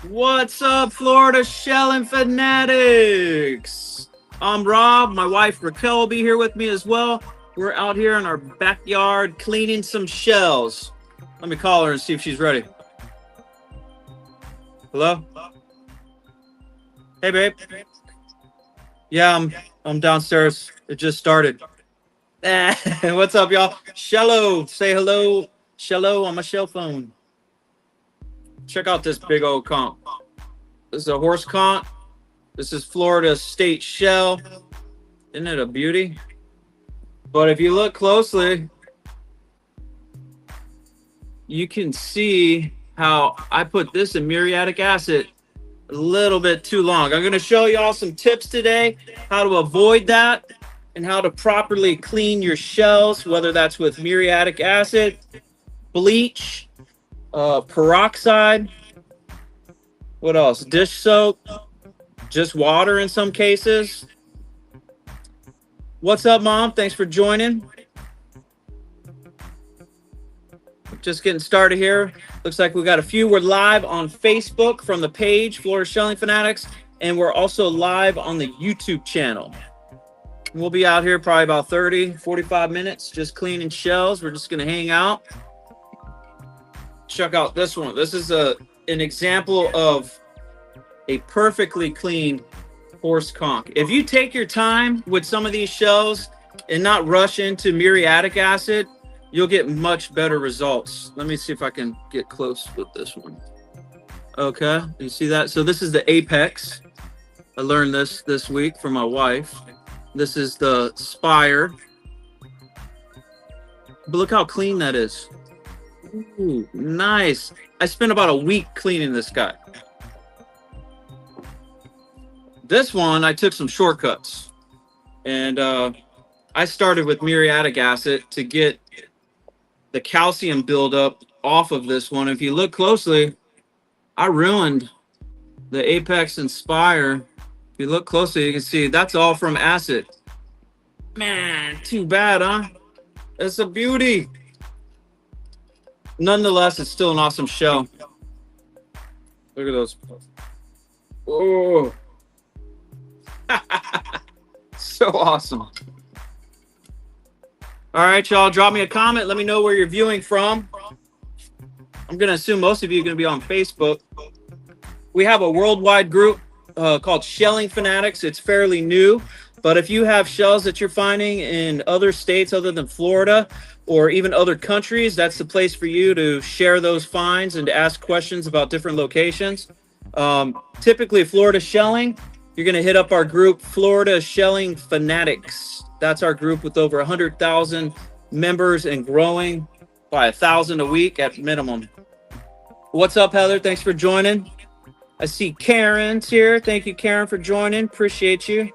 What's up, Florida Shelling Fanatics? I'm Rob. My wife Raquel will be here with me as well. We're out here in our backyard cleaning some shells. Let me call her and see if she's ready. Hello? Hey, babe. Yeah, I'm downstairs. It just started. What's up, y'all? Shello, say hello. Shello on my shell phone. Check out this big old conch. This is a horse conch. This is Florida state shell. Isn't it a beauty? But if you look closely, you can see how I put this in muriatic acid a little bit too long. I'm going to show y'all some tips today, how to avoid that and how to properly clean your shells, whether that's with muriatic acid, bleach, peroxide, what else? Dish soap, just water in some cases. What's up, Mom? Thanks for joining. Just getting started here. Looks like we got a few. We're live on Facebook from the page, Florida Shelling Fanatics, and we're also live on the YouTube channel. We'll be out here probably about 30-45 minutes just cleaning shells. We're just going to hang out. Check out this one. This is an example of a perfectly clean horse conch. If you take your time with some of these shells and not rush into muriatic acid, you'll get much better results. Let me see if I can get close with this one. Okay, you see that? So this is the apex. I learned this week from my wife. This is the spire. But look how clean that is. Ooh, nice. I spent about a week cleaning this guy. This one, I took some shortcuts. And I started with muriatic acid to get the calcium buildup off of this one. If you look closely, I ruined the apex and spire. If you look closely, you can see that's all from acid. Man, too bad, huh? It's a beauty. Nonetheless, it's still an awesome shell. Look at those. Oh, so awesome. All right, y'all, drop me a comment. Let me know where you're viewing from. I'm going to assume most of you are going to be on Facebook. We have a worldwide group called Shelling Fanatics. It's fairly new, but if you have shells that you're finding in other states other than Florida or even other countries, that's the place for you to share those finds and to ask questions about different locations. Typically, Florida Shelling, you're going to hit up our group, Florida Shelling Fanatics. That's our group with over 100,000 members and growing by 1,000 a week at minimum. What's up, Heather? Thanks for joining. I see Karen's here. Thank you, Karen, for joining. Appreciate you.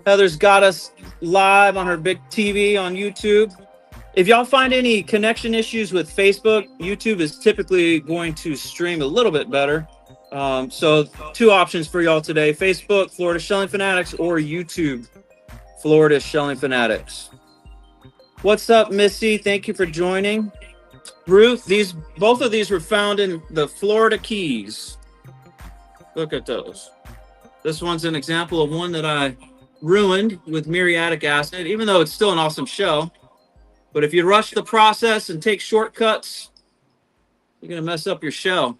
Heather's got us live on her big TV on YouTube. If y'all find any connection issues with Facebook, YouTube is typically going to stream a little bit better. So two options for y'all today: Facebook, Florida Shelling Fanatics, or YouTube, Florida Shelling Fanatics. What's up, Missy? Thank you for joining. Ruth, both of these were found in the Florida Keys. Look at those. This one's an example of one that I ruined with muriatic acid, even though it's still an awesome shell. But if you rush the process and take shortcuts, you're going to mess up your shell.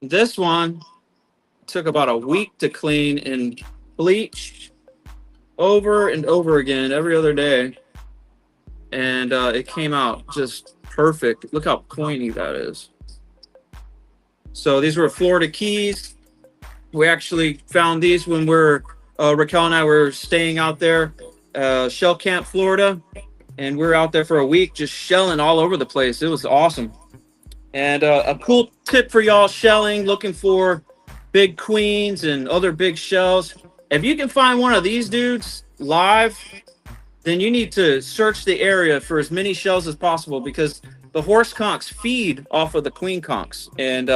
This one took about a week to clean in bleach over and over again every other day. And it came out just perfect. Look how pointy that is. So these were Florida Keys. We actually found these when Raquel and I were staying out there, Shell Camp, Florida. And we were out there for a week just shelling all over the place. It was awesome. And a cool tip for y'all shelling, looking for big queens and other big shells. If you can find one of these dudes live, then you need to search the area for as many shells as possible, because the Horse Conchs feed off of the Queen Conchs. And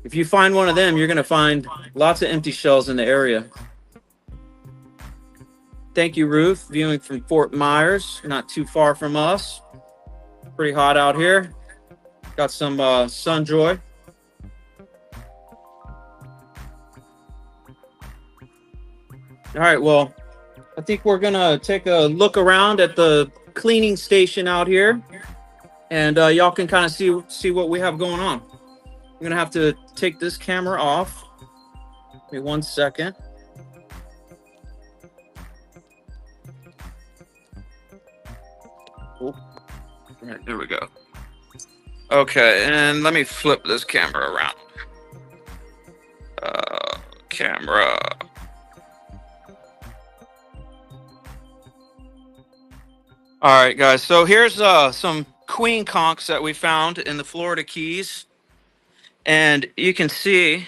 if you find one of them, you're going to find lots of empty shells in the area. Thank you, Ruth, viewing from Fort Myers, not too far from us. Pretty hot out here. Got some sun joy. All right, well, I think we're gonna take a look around at the cleaning station out here, and y'all can kind of see what we have going on. I'm gonna have to take this camera off. Give me 1 second. All right, there we go. Okay, and let me flip this camera around. Camera. All right, guys. So here's some Queen Conchs that we found in the Florida Keys, and you can see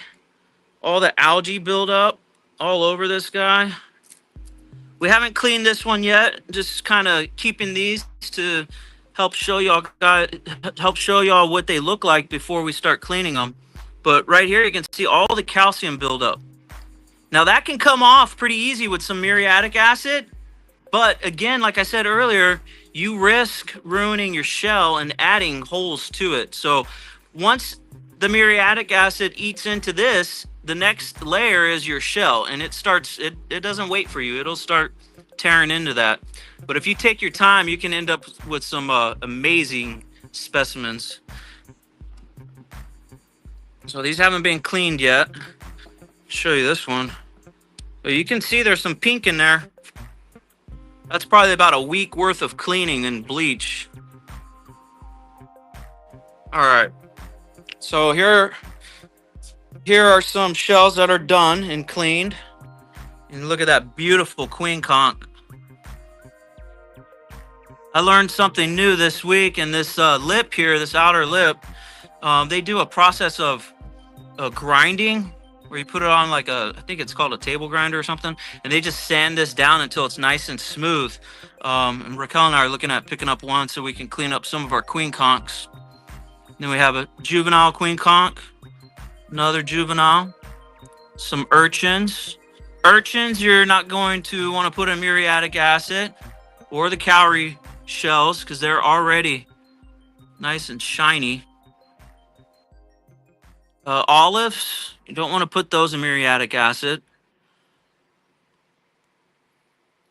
all the algae buildup all over this guy. We haven't cleaned this one yet. Just kind of keeping these to help show y'all what they look like before we start cleaning them. But right here, you can see all the calcium buildup. Now that can come off pretty easy with some muriatic acid. But again, like I said earlier, you risk ruining your shell and adding holes to it. So once the muriatic acid eats into this, the next layer is your shell, and it doesn't wait for you. It'll start tearing into that. But if you take your time, you can end up with some amazing specimens. So these haven't been cleaned yet. I'll show you this one. But you can see there's some pink in there. That's probably about a week worth of cleaning and bleach. All right. So here are some shells that are done and cleaned. And look at that beautiful Queen Conch. I learned something new this week, and this lip here, this outer lip, they do a process of grinding where you put it on like I think it's called a table grinder or something, and they just sand this down until it's nice and smooth. And Raquel and I are looking at picking up one so we can clean up some of our Queen Conchs. Then we have a juvenile Queen Conch, another juvenile, some urchins. Urchins, you're not going to want to put in muriatic acid or the cowrie shells because they're already nice and shiny. Olives, you don't want to put those in muriatic acid.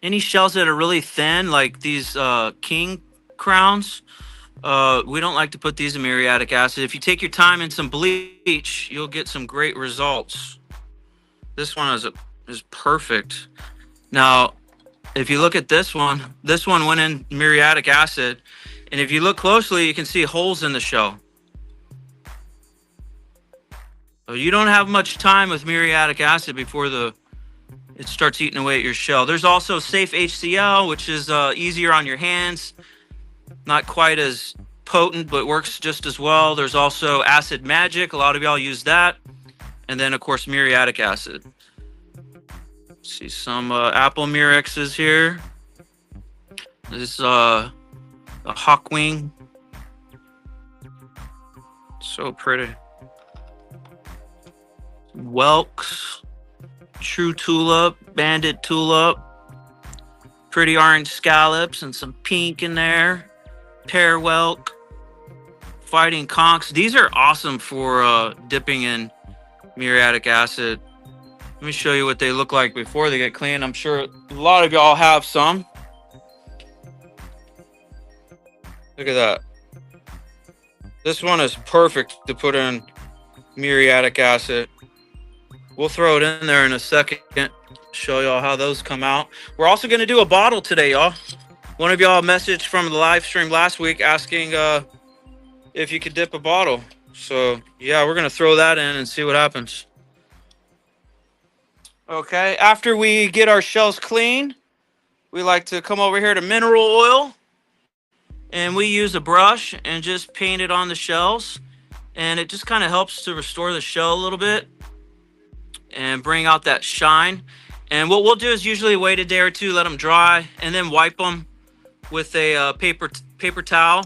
Any shells that are really thin, like these king crowns, we don't like to put these in muriatic acid. If you take your time and some bleach, you'll get some great results. This one is perfect. Now, if you look at this one went in muriatic acid, and if you look closely, you can see holes in the shell. So you don't have much time with muriatic acid before it starts eating away at your shell. There's also safe HCl, which is easier on your hands. Not quite as potent, but works just as well. There's also acid magic. A lot of y'all use that. And then, of course, muriatic acid. See some apple murexes here. This is a hawkwing. So pretty. Whelks, true tulip, banded tulip, pretty orange scallops, and some pink in there. Pear whelk, fighting conchs. These are awesome for dipping in muriatic acid. Let me show you what they look like before they get cleaned. I'm sure a lot of y'all have some. Look at that. This one is perfect to put in muriatic acid. We'll throw it in there in a second, show y'all how those come out. We're also going to do a bottle today, y'all. One of y'all messaged from the live stream last week asking if you could dip a bottle. So, yeah, we're going to throw that in and see what happens. Okay, after we get our shells clean, we like to come over here to mineral oil. And we use a brush and just paint it on the shells. And it just kind of helps to restore the shell a little bit and bring out that shine. And what we'll do is usually wait a day or two, let them dry, and then wipe them with a paper towel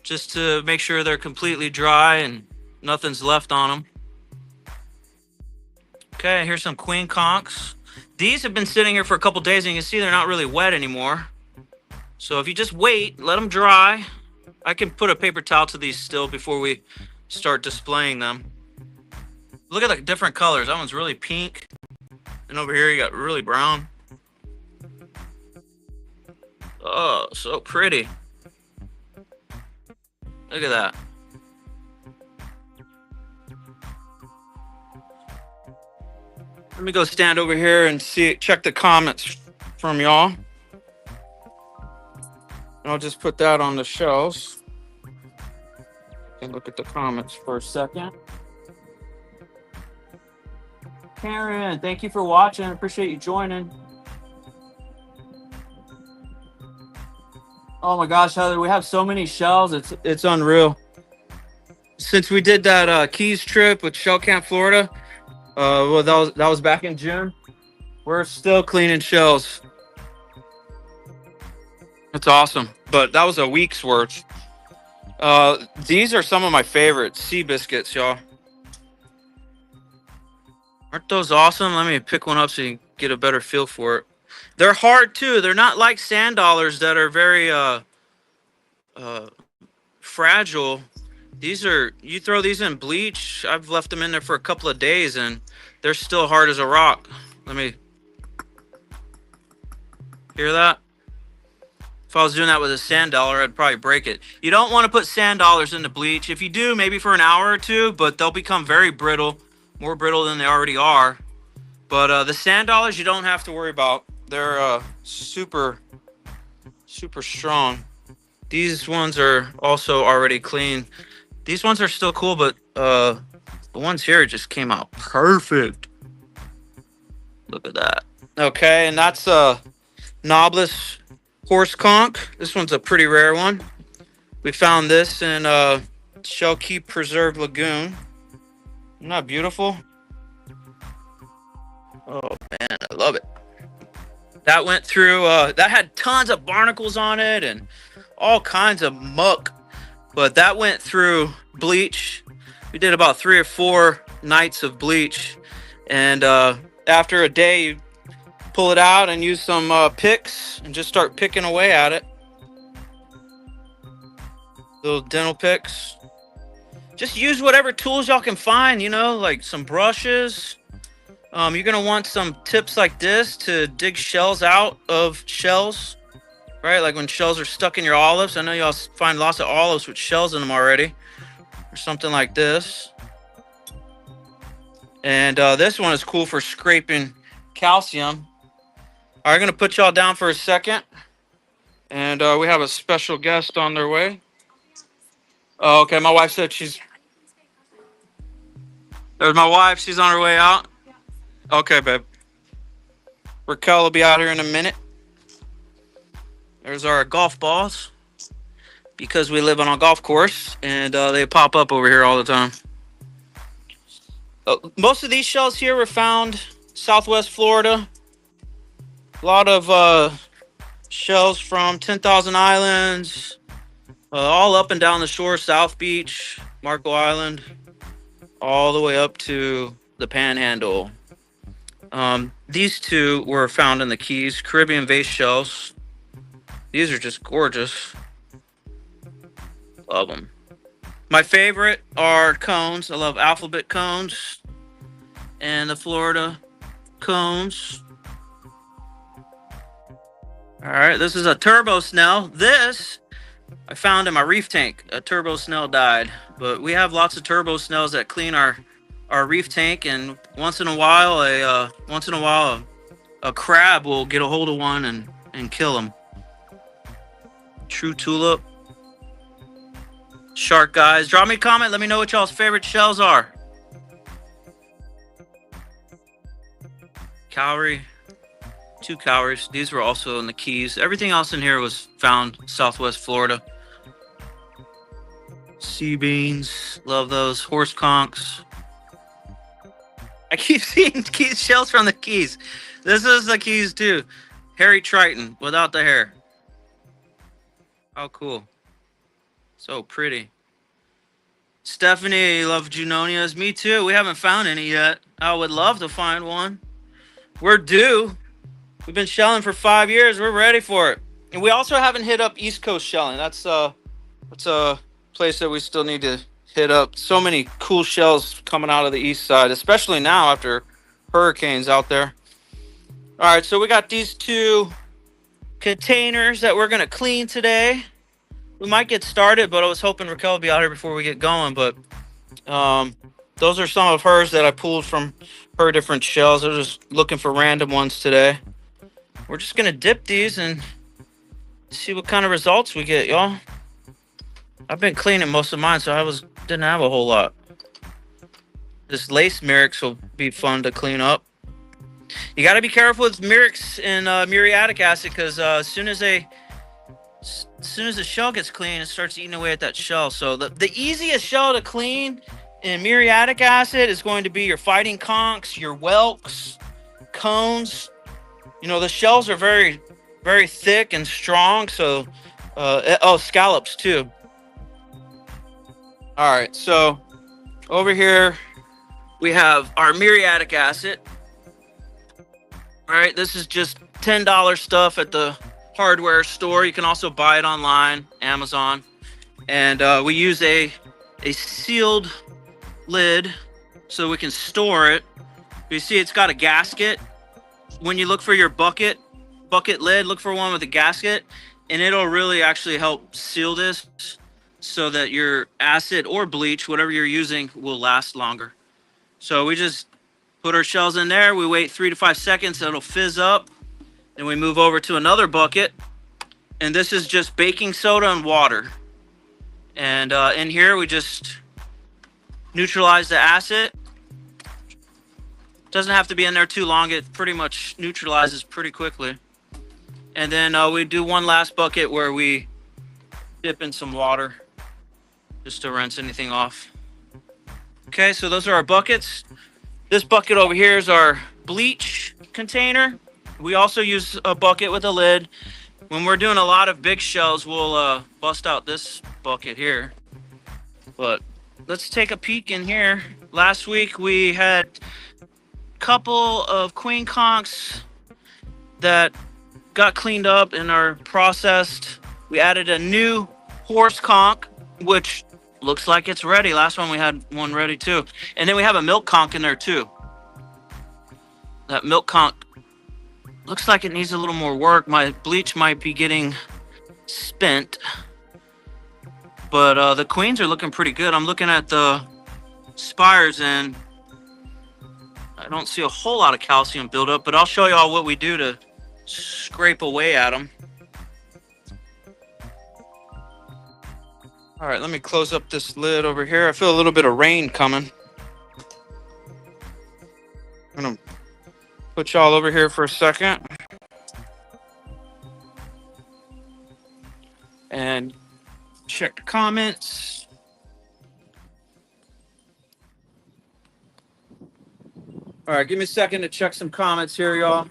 just to make sure they're completely dry and nothing's left on them. Okay, here's some Queen Conchs. These have been sitting here for a couple days, and you can see they're not really wet anymore. So if you just wait, let them dry. I can put a paper towel to these still before we start displaying them. Look at the different colors. That one's really pink. And over here, you got really brown. Oh, so pretty. Look at that. Let me go stand over here and check the comments from y'all. And I'll just put that on the shelves. And look at the comments for a second. Karen, thank you for watching. Appreciate you joining. Oh my gosh, Heather, we have so many shells. It's unreal. Since we did that Keys trip with Shell Camp Florida, well, that was back in June. We're still cleaning shells. It's awesome, but that was a week's worth. These are some of my favorite sea biscuits, y'all. Aren't those awesome? Let me pick one up so you can get a better feel for it. They're hard too. They're not like sand dollars that are very fragile. These are, you throw these in bleach. I've left them in there for a couple of days and they're still hard as a rock. Let me hear that. If I was doing that with a sand dollar, I'd probably break it. You don't want to put sand dollars into bleach. If you do, maybe for an hour or two, but they'll become very brittle, more brittle than they already are. But the sand dollars, you don't have to worry about. They're super strong. These ones are also already clean. These ones are still cool, but the ones here just came out perfect. Look at that. Okay, and that's knobless Horse Conch. This one's a pretty rare one. We found this in Shell Keep Preserved Lagoon. Isn't that beautiful? Oh man, I love it. That went through, that had tons of barnacles on it and all kinds of muck. But that went through bleach. We did about 3 or 4 nights of bleach. And after a day, you pull it out and use some picks and just start picking away at it. Little dental picks. Just use whatever tools y'all can find, you know, like some brushes. You're going to want some tips like this to dig shells out of shells, right? Like when shells are stuck in your olives. I know y'all find lots of olives with shells in them already, or something like this. And this one is cool for scraping calcium. All right, I'm going to put y'all down for a second. And we have a special guest on their way. Oh, okay, my wife said she's... There's my wife. She's on her way out. Okay, babe. Raquel will be out here in a minute. There's our golf balls. Because we live on a golf course. And they pop up over here all the time. Most of these shells here were found Southwest Florida. A lot of shells from 10,000 Islands. All up and down the shore. South Beach, Marco Island. All the way up to the Panhandle. These two were found in the Keys, Caribbean vase shells. These are just gorgeous. Love them. My favorite are cones. I love alphabet cones and the Florida cones. All right, this is a turbo snell. This I found in my reef tank. A turbo snell died, but we have lots of turbo snells that clean our reef tank, and once in a while a crab will get a hold of one and kill him. True tulip. Shark guys, drop me a comment. Let me know what y'all's favorite shells are. Cowrie. 2 cowries. These were also in the Keys. Everything else in here was found Southwest Florida. Sea beans. Love those. Horse Conchs. I keep seeing Keys shells from the Keys. This is the Keys too. Hairy Triton without the hair. How cool. So pretty. Stephanie, love Junonias. Me too. We haven't found any yet. I would love to find one. We're due. We've been shelling for 5 years. We're ready for it. And we also haven't hit up East Coast shelling. That's a place that we still need to hit up. So many cool shells coming out of the east side, especially now after hurricanes out there. All right, so we got these 2 containers that we're going to clean today. We might get started, but I was hoping Raquel would be out here before we get going. But those are some of hers that I pulled from her different shells. I'm just looking for random ones today. We're just going to dip these and see what kind of results we get, y'all. I've been cleaning most of mine, so didn't have a whole lot. This lace muriatic will be fun to clean up. You got to be careful with muriatic and muriatic acid, because as soon as the shell gets clean, it starts eating away at that shell. So the easiest shell to clean in muriatic acid is going to be your fighting conchs, your whelks, cones. You know, the shells are very, very thick and strong. So, scallops too. All right, so over here we have our muriatic acid. All right, this is just $10 stuff at the hardware store. You can also buy it online, Amazon. And we use a sealed lid so we can store it. You see it's got a gasket. When you look for your bucket lid, look for one with a gasket, and it'll really actually help seal this so that your acid or bleach, whatever you're using, will last longer. So we just put our shells in there. We wait 3 to 5 seconds. It'll fizz up. Then we move over to another bucket. And this is just baking soda and water. And in here, we just neutralize the acid. Doesn't have to be in there too long. It pretty much neutralizes pretty quickly. And then we do one last bucket where we dip in some water just to rinse anything off. Okay, so those are our buckets. This bucket over here is our bleach container. We also use a bucket with a lid. When we're doing a lot of big shells, we'll bust out this bucket here. But let's take a peek in here. Last week we had a couple of Queen Conchs that got cleaned up and are processed. We added a new Horse Conch, which looks like it's ready. Last one we had one ready too. And then we have a milk conch in there too. That milk conch looks like it needs a little more work. My bleach might be getting spent. But the queens are looking pretty good. I'm looking at the spires and I don't see a whole lot of calcium buildup, but I'll show y'all what we do to scrape away at them. All right, let me close up this lid over here. I feel a little bit of rain coming. I'm gonna put y'all over here for a second. And check the comments. All right, give me a second to check some comments here, y'all.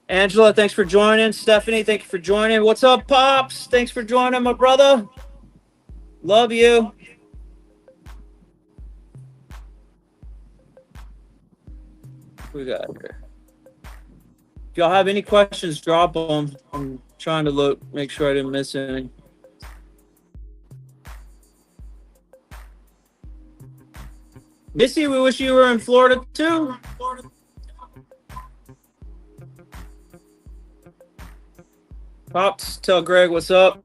Angela, thanks for joining. Stephanie, thank you for joining. What's up, Pops? Thanks for joining, my brother. Love you. We got here. If y'all have any questions, drop them. I'm trying to look, make sure I didn't miss any. Missy, we wish you were in Florida too. Pops, tell Greg what's up.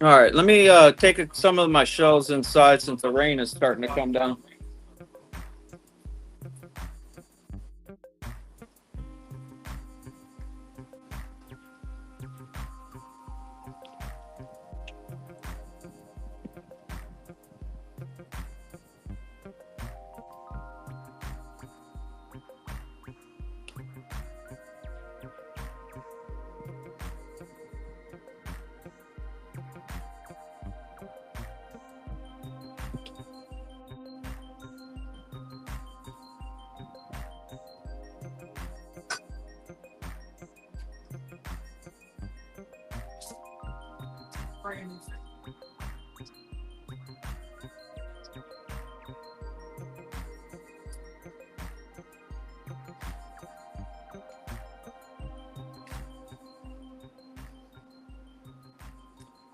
All right, let me take some of my shells inside since the rain is starting to come down.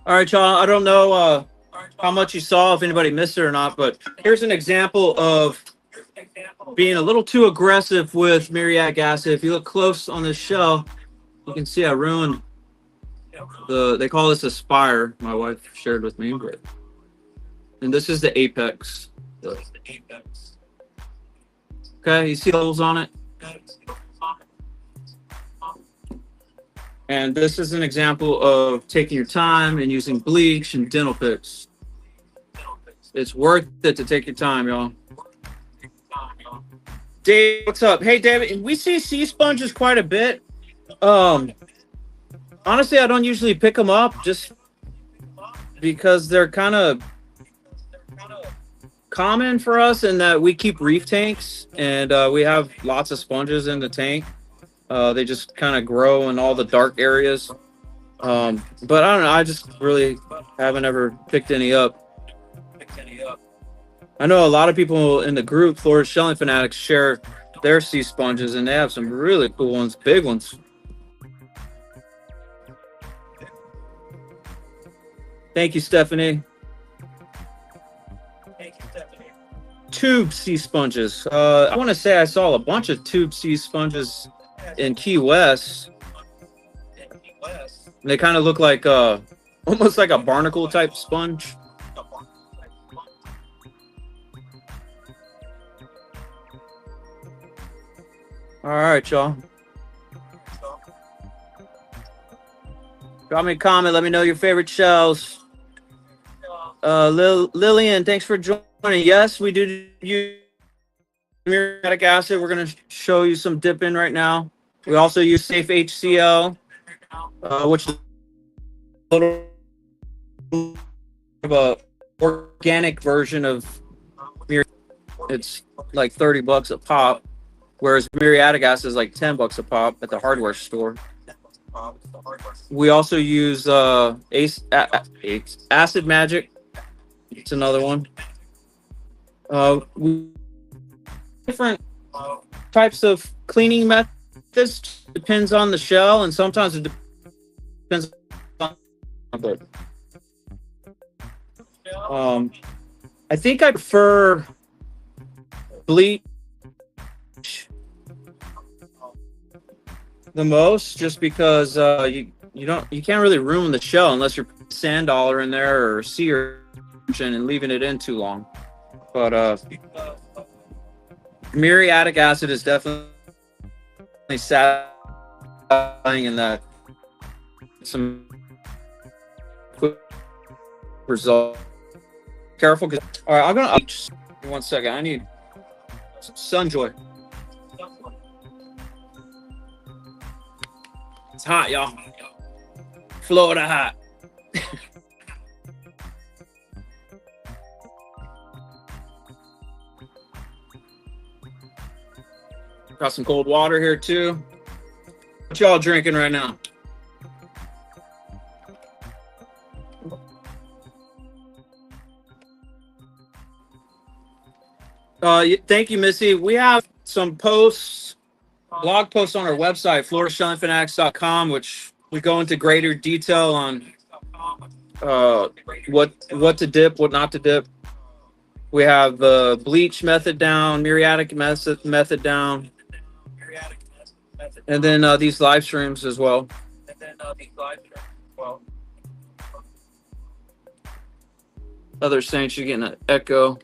All right, y'all. I don't know how much you saw, if anybody missed it or not, but here's an example of being a little too aggressive with muriatic acid. If you look close on this shell, you can see I ruined they call this a spire. My wife shared with me, and this is the apex. Okay, you see holes on it? And this is an example of taking your time and using bleach and dental picks. It's worth it to take your time, y'all. Dave, what's up? Hey, David, we see sea sponges quite a bit. Honestly, I don't usually pick them up just because they're kind of common for us in that we keep reef tanks and we have lots of sponges in the tank. They just kind of grow in all the dark areas. But I don't know. I just really haven't ever picked any up. I know a lot of people in the group, Florida Shelling Fanatics, share their sea sponges, and they have some really cool ones, big ones. Thank you, Stephanie. Tube sea sponges. I want to say I saw a bunch of tube sea sponges in Key West. They kind of look like almost like a barnacle type sponge. All right, y'all. Drop me a comment. Let me know your favorite shells. Lillian, thanks for joining. Yes, we do use muriatic acid. We're going to show you some dipping right now. We also use Safe HCl, which is a little of a organic version of muriatic. It's like $30 a pop, whereas muriatic acid is like $10 a pop at the hardware store. We also use Acid Magic. It's another one. Different types of cleaning methods. Depends on the shell, and sometimes it depends on the I think I prefer bleach the most, just because you can't really ruin the shell unless you're putting sand dollar in there or sea urchin and leaving it in too long. But muriatic acid is definitely satisfying in that some quick result. Careful, because all right, I'm gonna 1 second. I need some Sunjoy. It's hot, y'all. Florida hot. Got some cold water here too. What y'all drinking right now? Thank you, Missy. We have some posts, blog posts on our website, floridashellingfanatics.com, which we go into greater detail on what to dip, what not to dip. We have the bleach method down, muriatic method down, and then these live streams as well. Other saints, you're getting an echo.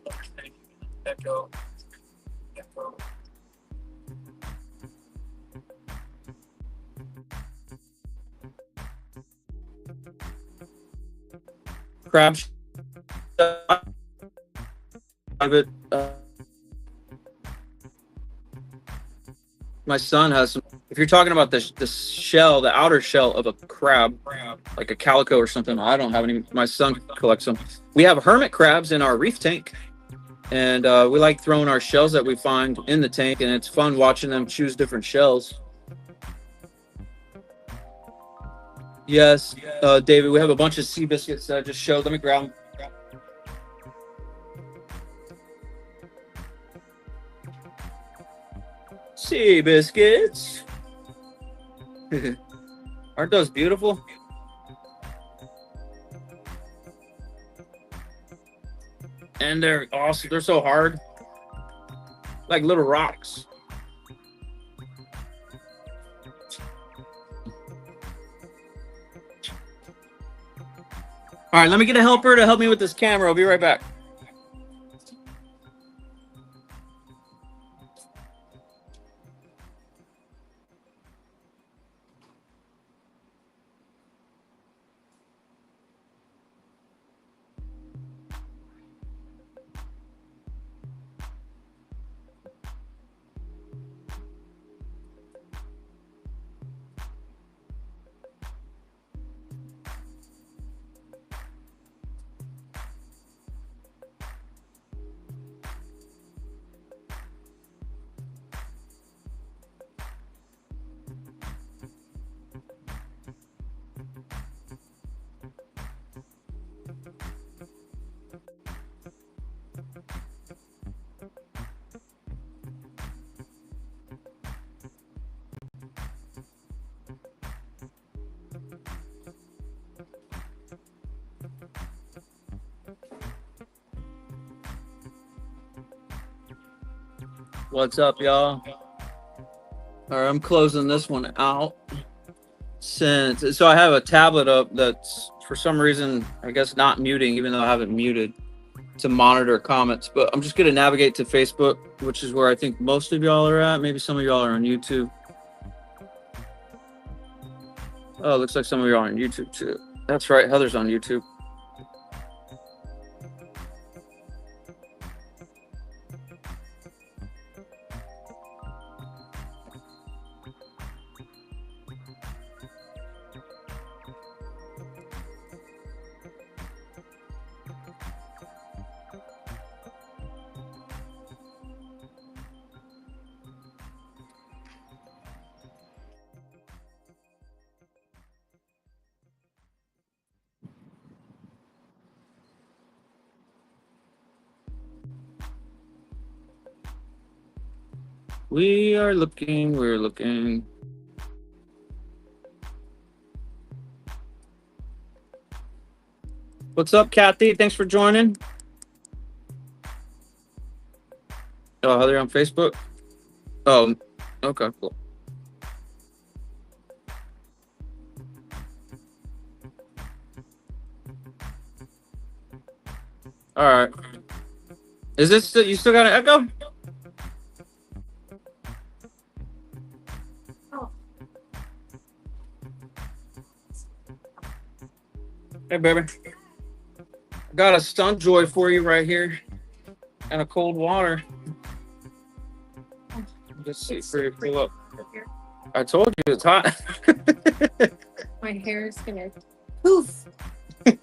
Crab. My son has some. If you're talking about the shell, the outer shell of a crab, like a calico or something, I don't have any. My son collects them. We have hermit crabs in our reef tank, and we like throwing our shells that we find in the tank, and it's fun watching them choose different shells. Yes, David, we have a bunch of sea biscuits that I just showed. Let me grab them. Sea biscuits. Aren't those beautiful? And they're awesome. They're so hard. like little rocks. All right, let me get a helper to help me with this camera. I'll be right back. What's up, y'all? All right, I'm closing this one out. So I have a tablet up that's for some reason, I guess, not muting, even though I have it muted to monitor comments. But I'm just going to navigate to Facebook, which is where I think most of y'all are at. Maybe some of y'all are on YouTube. Oh, it looks like some of y'all are on YouTube too. That's right, Heather's on YouTube. We're looking. What's up, Kathy? Thanks for joining. Oh, Heather on Facebook? Oh, okay, cool. All right. Is this still, you still got an echo? Hey, baby. Got a stunt joy for you right here. And a cold water. Let's see for you. Pull up. I told you it's hot. My hair is gonna poof. Look,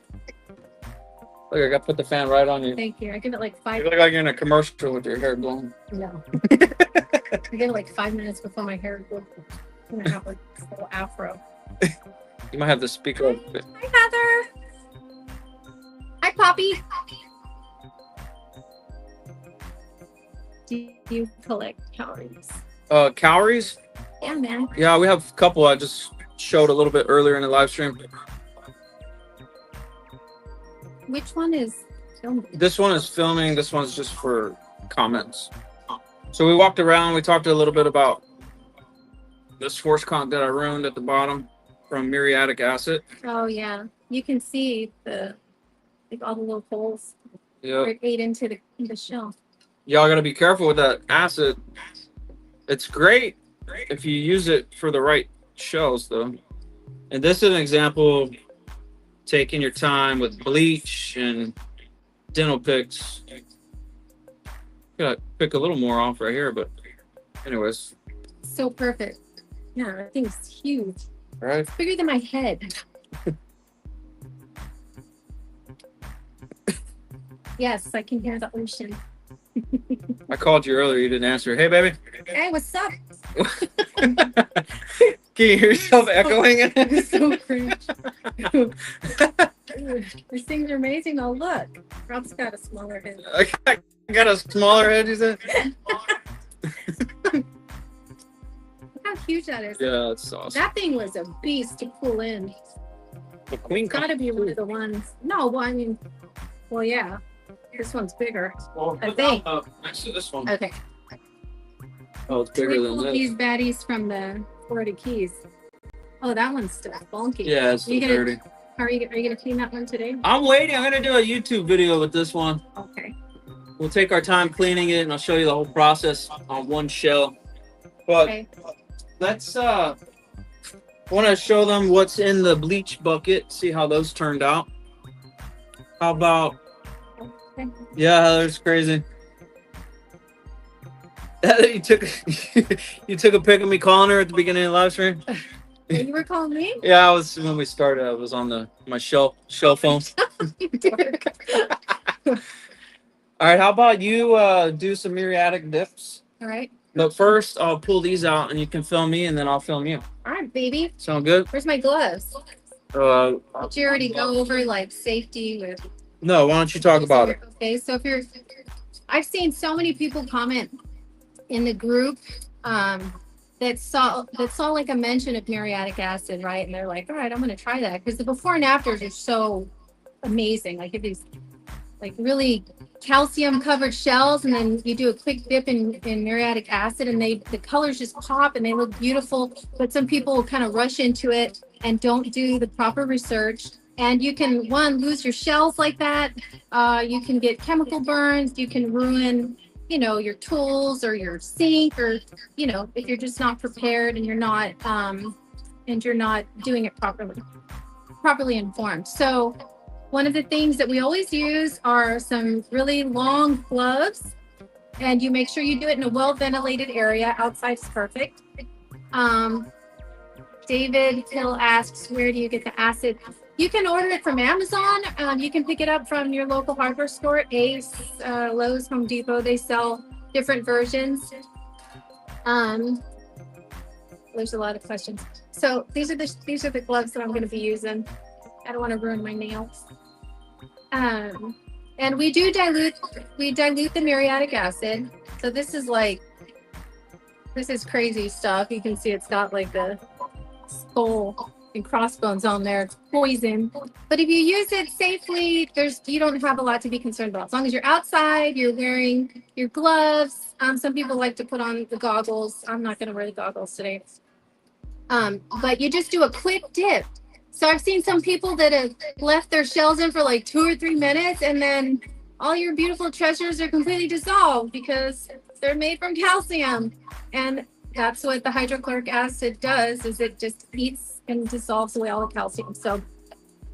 I got to put the fan right on you. Thank you. I give it like 5. You look like you're in a commercial with your hair blown. No. I give it like 5 minutes before my hair goes. I'm gonna have like a little afro. You might have to speak up. Hi, Heather. Hi, Poppy. Do you collect calories? Calories? Yeah, man. Yeah, we have a couple I just showed a little bit earlier in the live stream. Which one is filming? This one is filming. This one's just for comments. So we walked around. We talked a little bit about this Horse Conch that I ruined at the bottom from muriatic acid. Oh, yeah. You can see the like all the little holes. Yeah. It ate into the shell. Y'all got to be careful with that acid. It's great if you use it for the right shells, though. And this is an example of taking your time with bleach and dental picks. Gotta pick a little more off right here, but anyways. So perfect. Yeah, that thing's huge. Right? It's bigger than my head. Yes, I can hear the ocean. I called you earlier. You didn't answer. Hey, baby. Hey, what's up? Can you hear yourself echoing? It's so cringe. These things are amazing. Oh, look. Rob's got a smaller head. I got a smaller head, you said? Look how huge that is. Yeah, that's awesome. That thing was a beast to pull in. The Queen It's got to be one of the ones. No, well, I mean, well, yeah. This one's bigger. Well, I think. Next to this one. Okay. Oh, it's bigger than pulled this. these baddies from the Florida Keys. Oh, that one's still bulky. Yeah, it's still dirty. Are you gonna clean that one today? I'm waiting. I'm gonna do a YouTube video with this one. Okay. We'll take our time cleaning it, and I'll show you the whole process on one shell. But Okay. let's want to show them what's in the bleach bucket. See how those turned out. How about? Okay. Yeah, that's crazy. you took a pic of me calling her at the beginning of the live stream. You were calling me? Yeah, I was when we started. I was on my shell phone. All right, how about you do some muriatic dips? All right. But first, I'll pull these out, and you can film me, and then I'll film you. All right, baby. Sound good? Where's my gloves? Did you already go over like safety with? No. Why don't you talk about it? Okay, so I've seen so many people comment in the group that saw like a mention of muriatic acid, right? And they're like, all right, I'm gonna try that because the before and afters are so amazing. Like these like really calcium covered shells, and then you do a quick dip in muriatic acid, and the colors just pop and they look beautiful. But some people kind of rush into it and don't do the proper research. And you can lose your shells like that. You can get chemical burns. You can ruin, your tools or your sink, or if you're just not prepared and you're not doing it properly informed. So one of the things that we always use are some really long gloves, and you make sure you do it in a well ventilated area. Outside is perfect. David Hill asks, where do you get the acid? You can order it from Amazon. You can pick it up from your local hardware store, Ace, Lowe's, Home Depot. They sell different versions. There's a lot of questions. So these are the gloves that I'm going to be using. I don't want to ruin my nails. And we dilute the muriatic acid. So this is crazy stuff. You can see it's got like the skull and crossbones on there. It's poison. But if you use it safely, you don't have a lot to be concerned about. As long as you're outside, you're wearing your gloves. Some people like to put on the goggles. I'm not going to wear the goggles today. But you just do a quick dip. So I've seen some people that have left their shells in for like 2 or 3 minutes, and then all your beautiful treasures are completely dissolved because they're made from calcium. And that's what the hydrochloric acid does, is it just eats and dissolves away all the calcium. So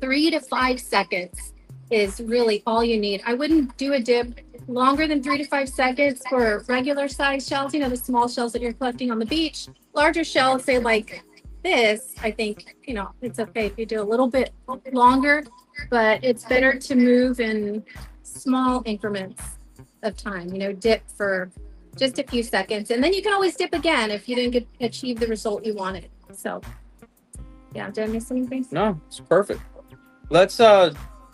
3 to 5 seconds is really all you need. I wouldn't do a dip longer than 3 to 5 seconds for regular size shells, the small shells that you're collecting on the beach. Larger shells, say like this, I think, it's okay if you do a little bit longer, but it's better to move in small increments of time, dip for just a few seconds. And then you can always dip again if you didn't achieve the result you wanted. So, yeah, did I miss anything? No, it's perfect. Let's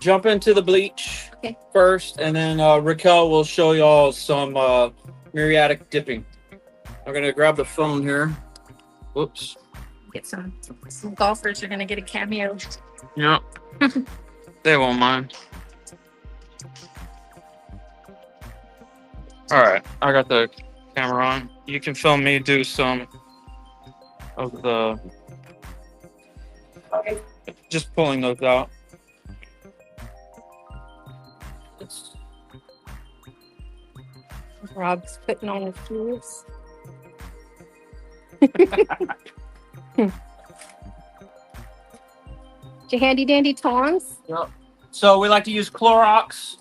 jump into the bleach first, and then Raquel will show y'all some muriatic dipping. I'm going to grab the phone here. Whoops. Get some golfers are going to get a cameo. Yeah. They won't mind. All right, I got the camera on. You can film me do some of the... Just pulling those out. Rob's putting on his shoes. Your handy dandy tongs. Yep. So we like to use Clorox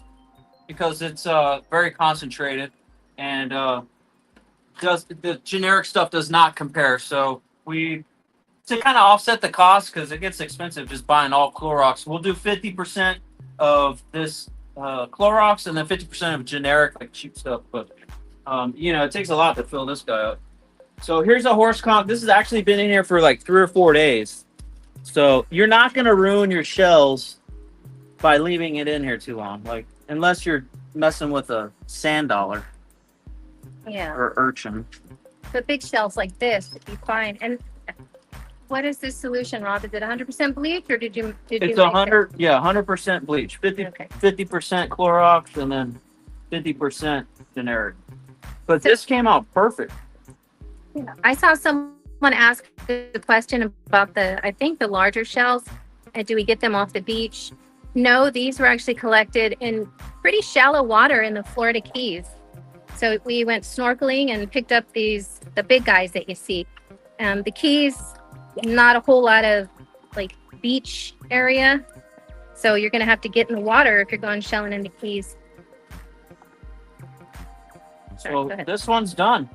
because it's very concentrated, and the generic stuff does not compare. So to kind of offset the cost, because it gets expensive just buying all Clorox, we'll do 50% of this Clorox and then 50% of generic, like cheap stuff. But it takes a lot to fill this guy up. So here's a Horse Conchs. This has actually been in here for like 3 or 4 days. So you're not going to ruin your shells by leaving it in here too long, like unless you're messing with a sand dollar. Yeah. Or urchin. But big shells like this would be fine. And what is this solution, Rob? Is it 100% bleach, or did you? It's 100% bleach. 50% Clorox, and then 50% generic. But this came out perfect. I saw someone ask the question about I think the larger shells. Do we get them off the beach? No, these were actually collected in pretty shallow water in the Florida Keys. So we went snorkeling and picked up the big guys that you see. The Keys, not a whole lot of like beach area. So you're going to have to get in the water if you're going shelling in the Keys. So this one's done.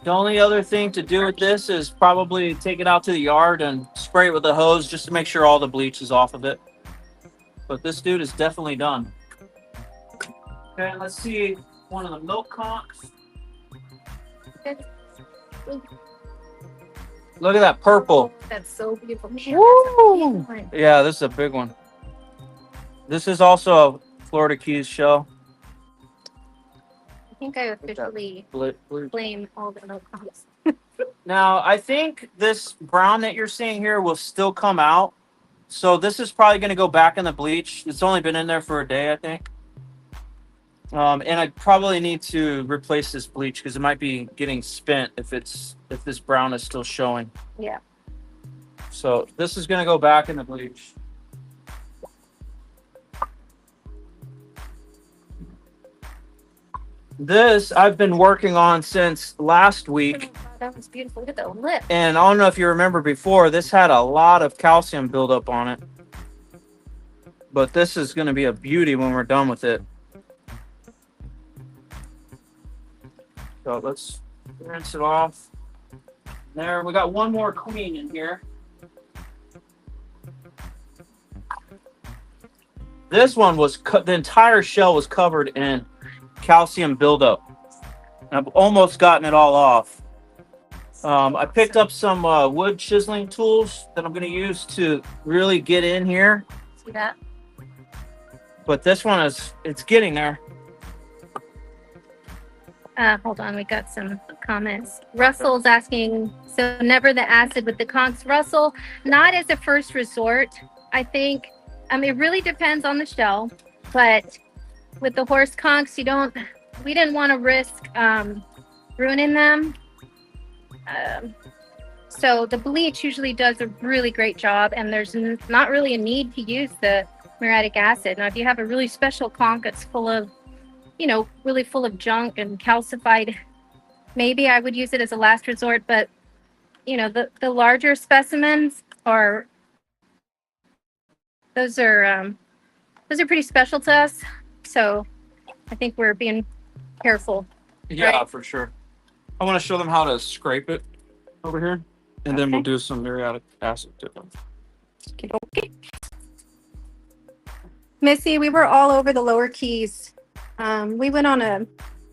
The only other thing to do with this is probably take it out to the yard and spray it with a hose just to make sure all the bleach is off of it. But this dude is definitely done. Okay, let's see one of the milk conchs. Look at that purple. That's so beautiful. Woo! Yeah, this is a big one. This is also a Florida Keys shell. I think I officially blame all the milk conchs. Now, I think this brown that you're seeing here will still come out. So this is probably going to go back in the bleach. It's only been in there for a day, I think. And I probably need to replace this bleach because it might be getting spent if this brown is still showing. Yeah. So this is going to go back in the bleach. This I've been working on since last week. Oh, that was beautiful. Look at the lip. And I don't know if you remember before, this had a lot of calcium buildup on it. But this is going to be a beauty when we're done with it. So let's rinse it off. There, we got one more queen in here. This one was, the entire shell was covered in calcium buildup. I've almost gotten it all off. I picked up some wood chiseling tools that I'm going to use to really get in here. See that? But this one it's getting there. Hold on, we got some comments. Russell's asking, so never the acid with the conchs. Russell, not as a first resort, I think. It really depends on the shell, but with the horse conchs, we didn't want to risk ruining them. So the bleach usually does a really great job, and there's not really a need to use the muriatic acid. Now, if you have a really special conch that's full of, really full of junk and calcified, maybe I would use it as a last resort. But, the larger specimens those are pretty special to us. So I think we're being careful. Yeah, right? For sure. I want to show them how to scrape it over here, and then we'll do some muriatic acid to them. Okay. Missy, we were all over the lower keys. We went on a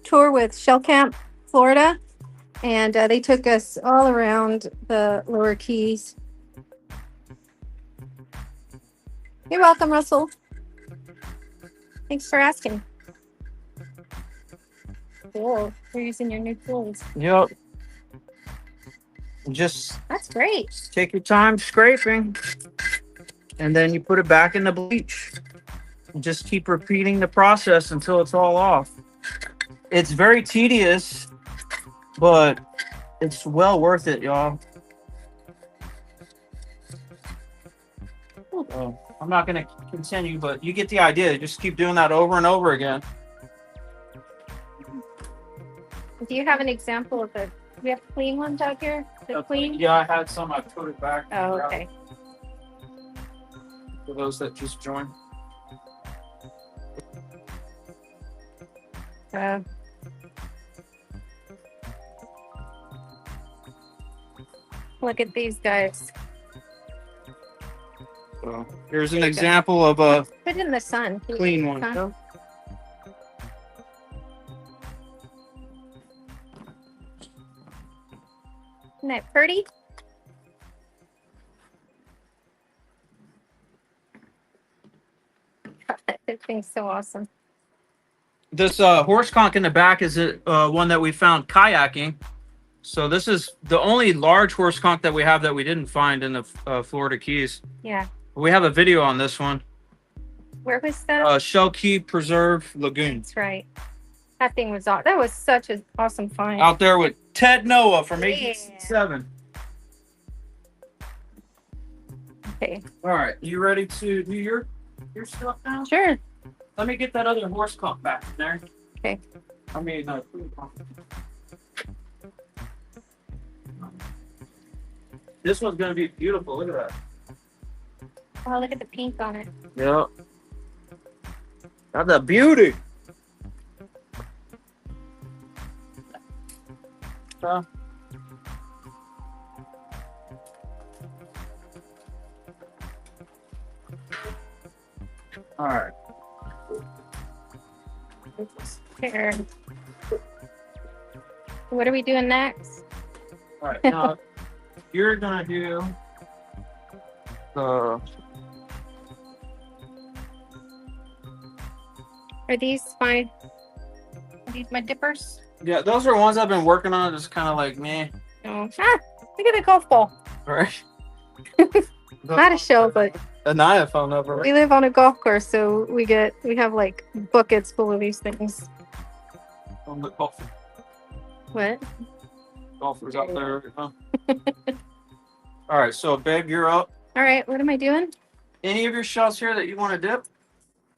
tour with Shell Camp Florida, and they took us all around the lower keys. You're welcome, Russell. Thanks for asking. Cool. You're using your new tools. Yep. Just that's great. Take your time scraping, and then you put it back in the bleach. And just keep repeating the process until it's all off. It's very tedious, but it's well worth it, y'all. I'm not going to continue, but you get the idea. Just keep doing that over and over again. Do you have an example of do we have clean ones out here? The clean? Yeah, I had some. I put it back. Oh, okay. For those that just joined. Look at these guys. So here's an example of a put it in the sun. Clean one. Sun? Isn't that pretty? That thing's so awesome. This horse conch in the back is one that we found kayaking. So this is the only large horse conch that we have that we didn't find in the Florida Keys. Yeah. We have a video on this one. Where was that? Shell Key Preserve Lagoon. That's right. That thing was awesome. That was such an awesome find. Out there with Ted Noah from 1867. Okay. All right, you ready to do your stuff now? Sure. Let me get that other horse conch back in there. Okay. I mean, Queen Conchs. This one's gonna be beautiful. Look at that. Oh, look at the pink on it. Yep. Got that beauty. All right. Here. What are we doing next? All right. Now you're gonna do the. Are these my dippers? Yeah, those are ones I've been working on. Just kind of like meh. Oh. Ah, look at the golf ball. Right. Not a shell, but Anaya found that. Right? we live on a golf course, so we have like buckets full of these things. On the golf. What? Golfers out there. Huh? All right, so babe, you're up. All right, what am I doing? Any of your shells here that you want to dip?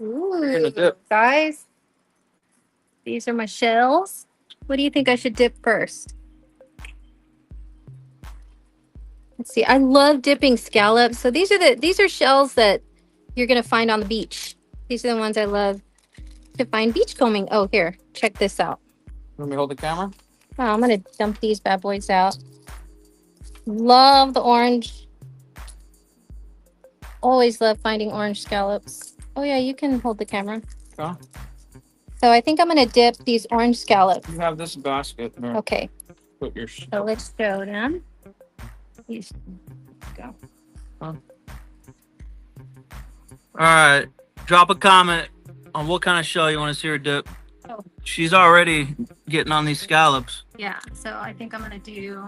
Ooh, You're gonna dip. guys, these are my shells. What do you think I should dip first? Let's see. I love dipping scallops. So these are shells that you're gonna find on the beach. These are the ones I love to find beachcombing. Oh, here, check this out. Let me hold the camera. Oh, I'm gonna dump these bad boys out. Love the orange. Always love finding orange scallops. Oh yeah, you can hold the camera. Okay. So I think I'm gonna dip these orange scallops. You have this basket. There. Okay. Put your. So let's show them. These go. All right. Drop a comment on what kind of shell you want to see her dip. Oh. She's already getting on these scallops. Yeah. So I think I'm gonna do.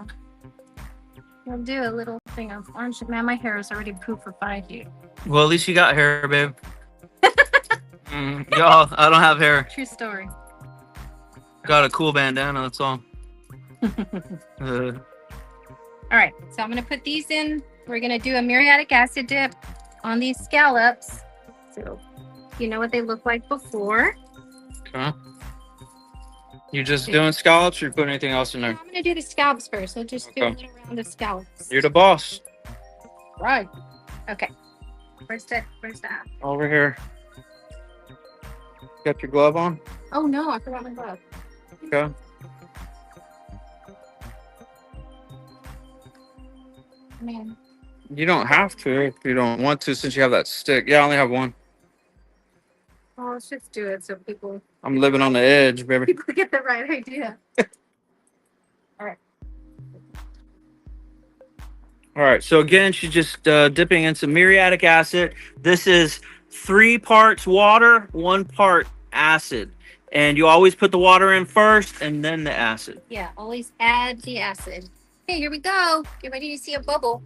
I'll do a little thing of orange. Man, my hair is already pooped for 5 years. Well, at least you got hair, babe. Y'all, I don't have hair. True story. Got a cool bandana. That's all. All right, so I'm gonna put these in. We're gonna do a muriatic acid dip on these scallops. So you know what they look like before. Okay. You just doing scallops or you put anything else in there? I'm gonna do the scallops first. We'll just do a Okay. little round of scallops. You're the boss. Right. Okay. Where's that? Over here. Got your glove on? Oh no, I forgot my glove. Okay. Man. You don't have to if you don't want to since you have that stick. Yeah, I only have one. Oh, let's just do it so people I'm living on the edge, baby. get the right idea. All right. All right. So again, she's just dipping in some muriatic acid. This is 3 parts water, 1 part acid. And you always put the water in first and then the acid. Yeah, always add the acid. Okay, here we go. Get ready to see a bubble.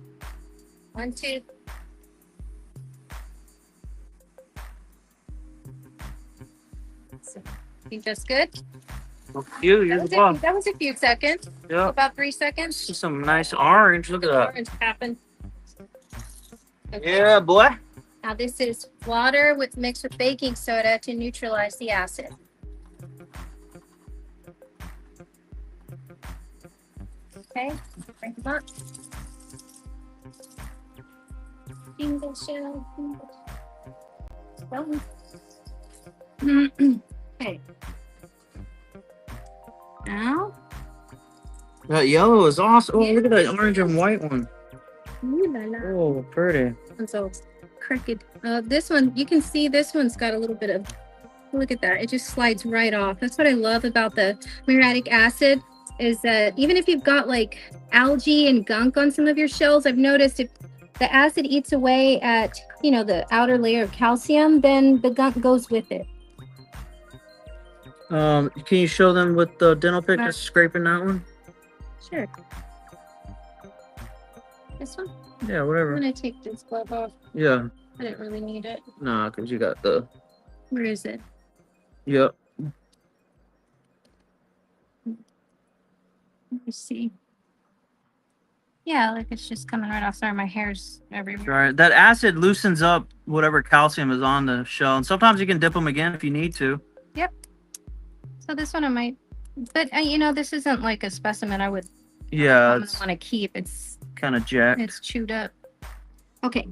1, 2. So, think that's good? You're the boss. That was a few seconds. Yeah. About 3 seconds. See some nice orange. Look at that. Orange happened. Okay. Yeah, boy. Now this is water mixed with baking soda to neutralize the acid. Okay, bring them up. Single shell. Okay. Now. That yellow is awesome. Oh, Yeah. look at that orange and white one. Ooh la la. Oh, pretty. And so crooked. This one, you can see this one's got a little bit of, look at that. It just slides right off. That's what I love about the muriatic acid is that even if you've got like algae and gunk on some of your shells, I've noticed if the acid eats away at, you know, the outer layer of calcium, then the gunk goes with it. Can you show them with the dental pick just scraping that one? Sure. This one? Yeah, I'm whatever. gonna take this glove off. Yeah. I didn't really need it. Nah, because you got the... Where is it? Yep. Let me see. Yeah, like it's just coming right off. Sorry, my hair's everywhere. Right. That acid loosens up whatever calcium is on the shell, and sometimes you can dip them again if you need to. Yep. So this one I might, but you know, this isn't like a specimen I would. Yeah, want it's to keep. It's kind of jacked. It's chewed up. Okay.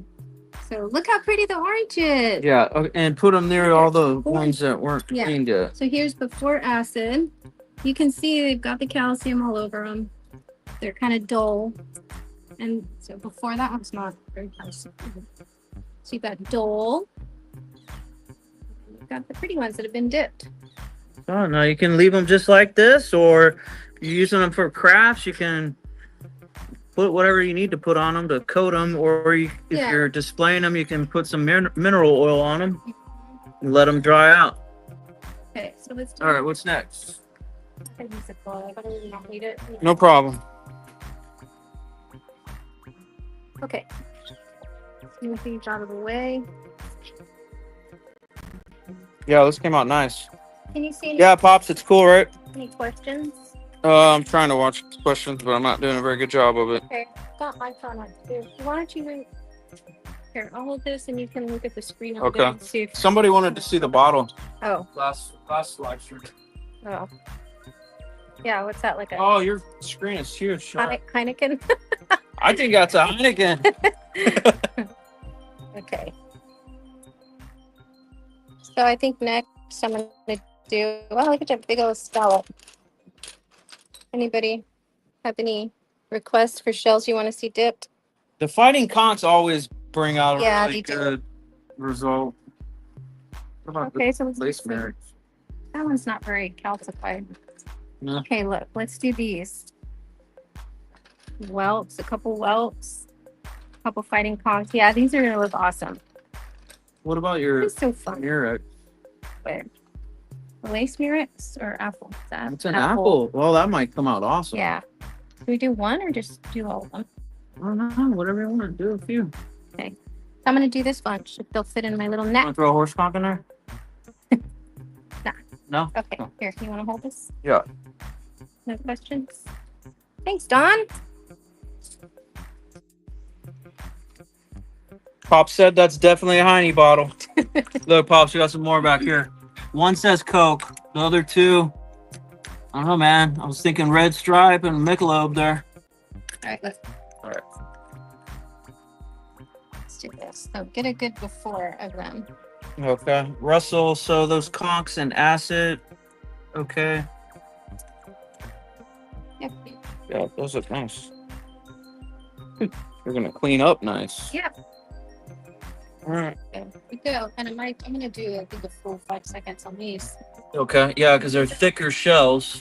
So look how pretty the orange is. Yeah, and put them near all the ones that weren't cleaned yet. So here's before acid. You can see they've got the calcium all over them. They're kind of dull. And so before that one's not very calcium. So you've got dull. You've got the pretty ones that have been dipped. Oh, now you can leave them just like this, or you're using them for crafts. You can put whatever you need to put on them to coat them, or if you're displaying them, you can put some mineral oil on them and let them dry out. Okay, so let's do All right, what's next? I use a ball. I don't not need it. No problem. Okay. Move these out of the way. Yeah, this came out nice. Can you see any, Yeah, Pops, it's cool, right? any questions? I'm trying to watch questions, but I'm not doing a very good job of it. Okay, got my phone on too. Why don't you read here all of this and you can look at the screen over there and see if Somebody wanted to see the bottle. oh Last live stream. oh yeah, what's that like a Oh, your screen is huge. Heineken? I think that's a Heineken. Okay. So I think next I'm gonna do look at that big old scallop. Anybody have any requests for shells you want to see dipped? The Fighting Conchs always bring out a Yeah, really they do. good result. What about Okay, so let's Lace see. Mary? That one's not very calcified. No. Okay, look, let's do these. Welts, a couple welts, a couple Fighting Conchs. Yeah, these are gonna look awesome. What about your It's so fun. muriatic? Where? Lace muriatic or apple? Is that It's an apple. Well, that might come out awesome. Yeah. Do we do one or just do all of them? I don't know. Whatever you want to do. A few. Okay. I'm gonna do this bunch if they'll fit in my little Want net. to throw a horse conch in there? Nah. No. Okay. Oh. Here, you want to hold this? Yeah. No questions. Thanks, Don. Pop said that's definitely a Heine bottle. Look, Pops, we got some more back here. One says Coke. The other two, I don't know, man. I was thinking Red Stripe and Michelob there. All right, let's do this. So get a good before of them. Okay. Russell, so those conchs and acid. Okay. Yep. Yeah, those look nice. They're going to clean up nice. Yep. All right. There we go. And I'm gonna do I think a full 5 seconds on these. Okay. Yeah, because they're thicker shells.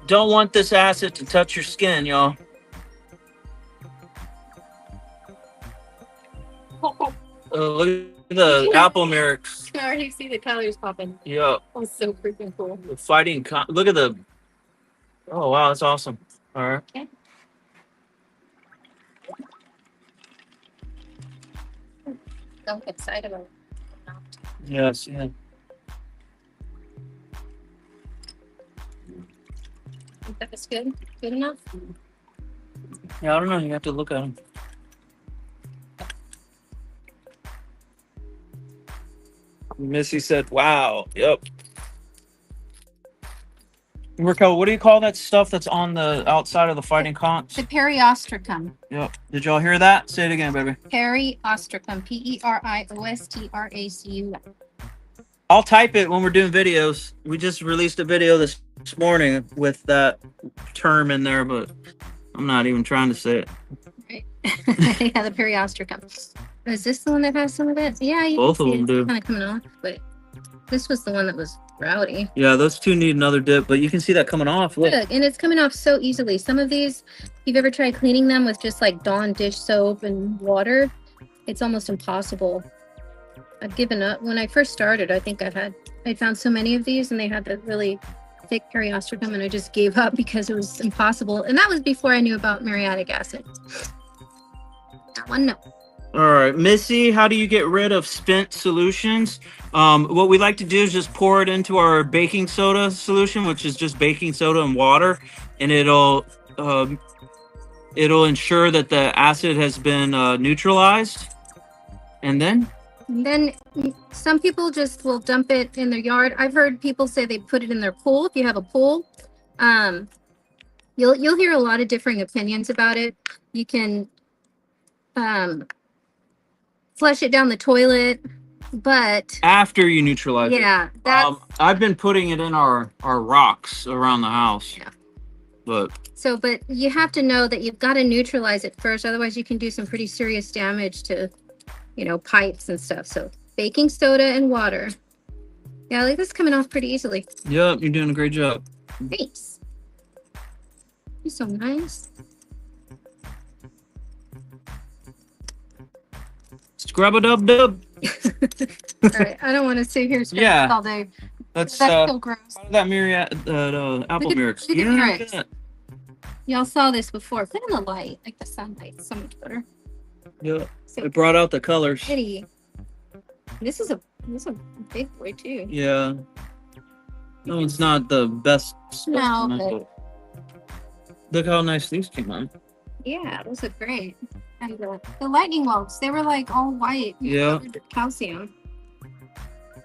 Don't want this acid to touch your skin, y'all. Look at the apple murics. I already see the colors popping. Yeah. Oh, so freaking cool. The Fighting Conchs. Look at the. Oh, wow. That's awesome. All right. Okay. Don't get excited about it. Yes. Yeah. Think that is good? Good enough? Yeah, I don't know. You have to look at them. Missy said, wow. Yep. Raquel, what do you call that stuff that's on the outside of the Fighting Conchs? The periostracum. Yep. Did y'all hear that? Say it again, baby. Periostracum. Periostracum. I'll type it when we're doing videos. We just released a video this morning with that term in there, but I'm not even trying to say it. Right. Yeah, the periostracum. Is this the one that has some of it? Yeah, you Both can of see them it's do. kind of coming off, but this was the one that was rowdy. Yeah, those two need another dip, but you can see that coming off. Look. Look, and it's coming off so easily. Some of these, if you've ever tried cleaning them with just like Dawn dish soap and water, it's almost impossible. I've given up. When I first started, I think I found so many of these and they had the really thick periostracum and I just gave up because it was impossible. And that was before I knew about muriatic acid. That one, no. All right, Missy, how do you get rid of spent solutions? What we like to do is just pour it into our baking soda solution, which is just baking soda and water, and it'll ensure that the acid has been neutralized. And then some people just will dump it in their yard. I've heard people say they put it in their pool. If you have a pool, you'll hear a lot of differing opinions about it. You can flush it down the toilet, but after you neutralize it. Yeah, I've been putting it in our rocks around the house. Yeah. But you have to know that you've got to neutralize it first. Otherwise, you can do some pretty serious damage to, pipes and stuff. So baking soda and water. Yeah, like this is coming off pretty easily. Yep, you're doing a great job. Thanks. You're so nice. Scrub-a-dub-dub. All right, I don't want to sit here all day. That's so gross. That apple muriatic. Yeah, y'all saw this before. Put in the light, like the sunlight, so much better. Yeah, it brought out the colors. Pretty. This is a big boy too. Yeah. No, it's not the best. No, but look how nice these came out. Yeah, those look great. And the lightning bolts, they were like all white. Yeah. Calcium.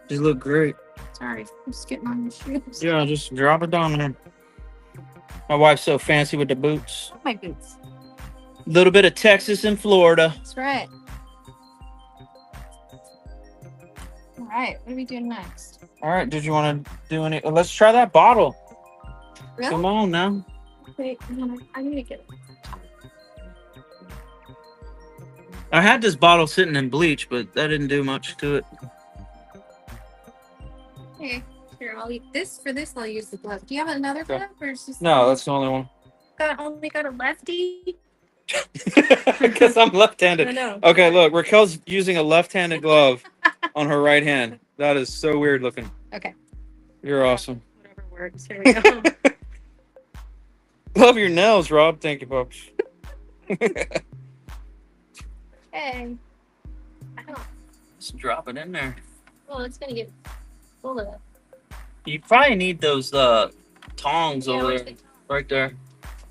They look great. Sorry, I'm just getting on your shoes. Yeah, just drop it down there. My wife's so fancy with the boots. My boots. A little bit of Texas and Florida. That's right. All right, what are we doing next? All right, did you want to do any? Let's try that bottle. Really? Come on now. Wait, I need to get it. I had this bottle sitting in bleach, but that didn't do much to it. Okay, here, I'll use this. For this, I'll use the glove. Do you have another glove? Or is this No, that's the only one. Only got a lefty? Because I'm left-handed. I know. Okay, look, Raquel's using a left-handed glove on her right hand. That is so weird looking. Okay. You're awesome. Whatever works. Here we go. Love your nails, Rob. Thank you, folks. Hey. Just drop it in there. Well, it's going to get full of... You probably need those tongs over there. Right there.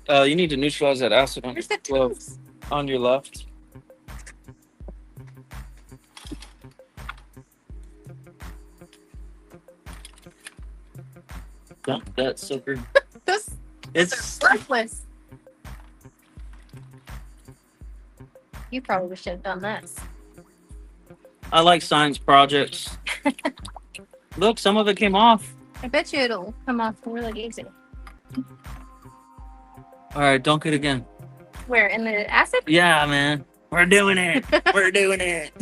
You need to neutralize that acid on, Where's the tongs? On your left. Dump that sucker. It's worthless. You probably should have done this. I like science projects. Look, some of it came off. I bet you it'll come off really easy. All right, dunk it again. Where, in the acid? Yeah, man. We're doing it. We're doing it.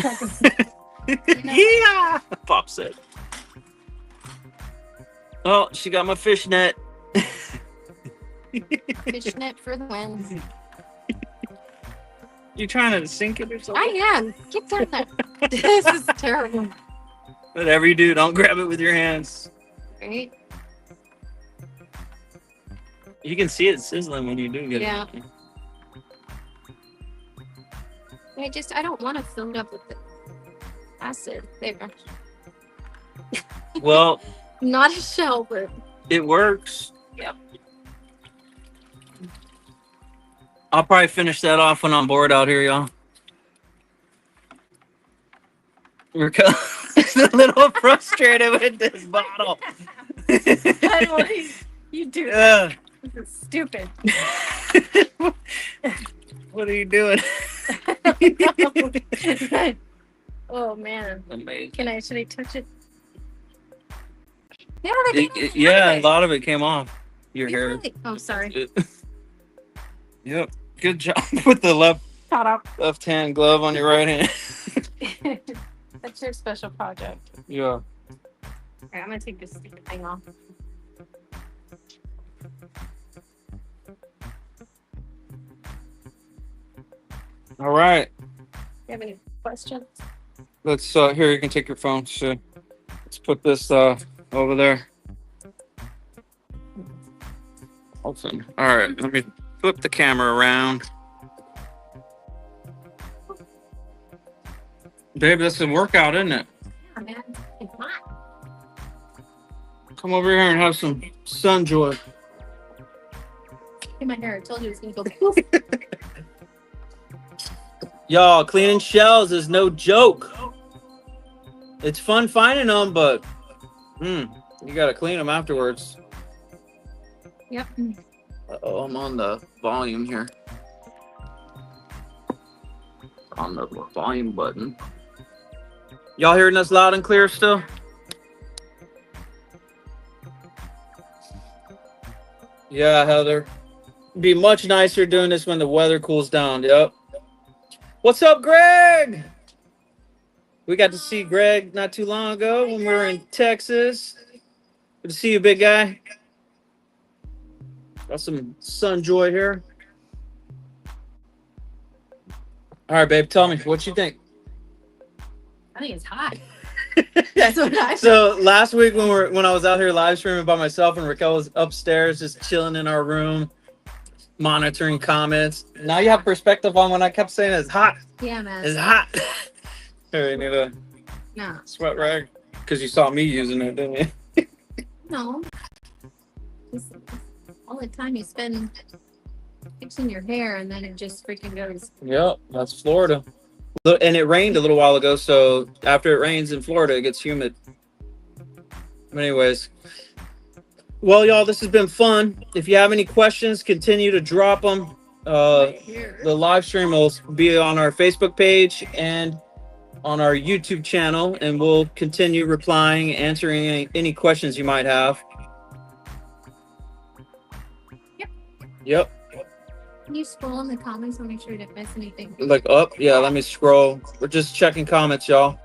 Yeah, Pop said. Oh, she got my fishnet. Fishnet for the win. You trying to sink it or something? I am. Get down there. This is terrible. Whatever you do, don't grab it with your hands. Right? You can see it sizzling when you do get Yeah. it. I don't want to fill it up with the acid. There. Well, Not a shell, but it works. Yep. I'll probably finish that off when I'm bored out here, y'all. We're a little frustrated with this bottle. I don't want you do. This is stupid. What are you doing? Oh man. Amazing. Should I touch it? Yeah, a lot of it came off your hair. Really? Oh, sorry. Yep. Good job with the left hand glove on your right hand. That's your special project. Yeah. All right, I'm gonna take this thing off. All right. You have any questions? Let's here you can take your phone. So let's put this over there. Awesome. All right, let me flip the camera around. Babe, that's a workout, isn't it? Yeah, man. It's hot. Come over here and have some sun joy. In my hair. I told you it was gonna go. Y'all, cleaning shells is no joke. It's fun finding them, but you gotta clean them afterwards. Yep. Uh-oh, I'm on the volume here. On the volume button. Y'all hearing us loud and clear still? Yeah, Heather. Be much nicer doing this when the weather cools down. Yep. What's up, Greg? We got to see Greg not too long ago when we were in Texas. Good to see you, big guy. Got some sun joy here. All right, babe, tell me what you think. I think it's hot. That's what I. So last week when I was out here live streaming by myself and Raquel was upstairs just chilling in our room, monitoring comments. Now you have perspective on when I kept saying it's hot. Yeah, man. It's hot. Hey, you need a sweat rag because you saw me using it, didn't you? No. Just all the time you spend fixing your hair and then it just freaking goes. Yep, that's Florida. And it rained a little while ago, so after it rains in Florida, it gets humid. But anyways, well, y'all, this has been fun. If you have any questions, continue to drop them. The live stream will be on our Facebook page and on our YouTube channel, and we'll continue replying, answering any questions you might have. Yep. Can you scroll in the comments and make sure you didn't miss anything? Like up? Yeah, let me scroll. We're just checking comments, y'all.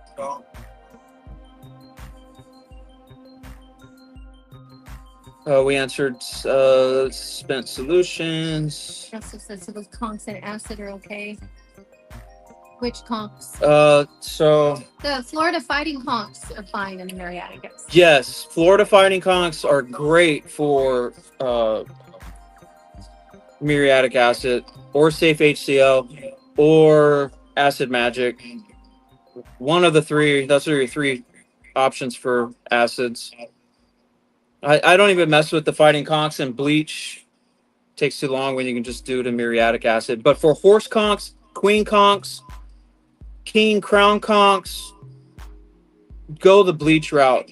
We answered spent solutions. Also says so those conchs and acid are okay. Which conchs? So The Florida fighting conchs are fine in the muriatic. yes, Florida fighting conchs are great for muriatic acid or safe HCl or acid magic. One of the three. Those are your three options for acids. I don't even mess with the fighting conchs and bleach. Takes too long when you can just do the muriatic acid. But for horse conchs, queen conchs, king crown conchs, go the bleach route.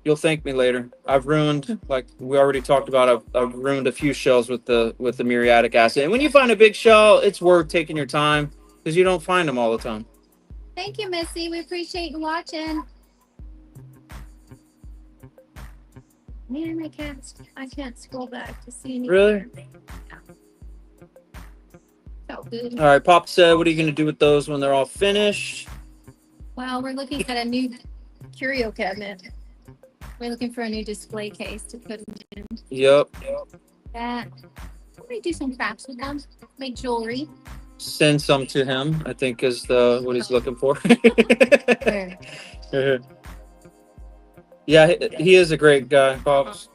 You'll thank me later. I've ruined, like we already talked about, I've ruined a few shells with the muriatic acid. And when you find a big shell, it's worth taking your time because you don't find them all the time. Thank you, Missy. We appreciate you watching. Man, I can't scroll back to see anything. Really? So good. All right, Pop said, what are you going to do with those when they're all finished? Well, we're looking at a new curio cabinet. We're looking for a new display case to put them in. Yep. That. We're going to do some crafts with them. Make jewelry. Send some to him, I think is what he's looking for. There. Yeah, he is a great guy, Pops.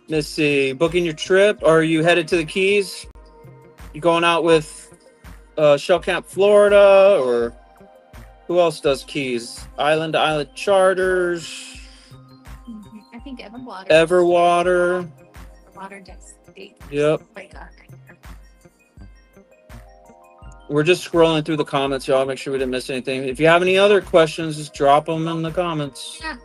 Let's see. Booking your trip. Are you headed to the Keys? You going out with Shell Camp Florida, or who else does Keys? Island to Island charters. I think Everwater. Everwater. Water does. Yep. Oh my God. We're just scrolling through the comments, y'all. Make sure we didn't miss anything. If you have any other questions, just drop them in the comments. Yeah.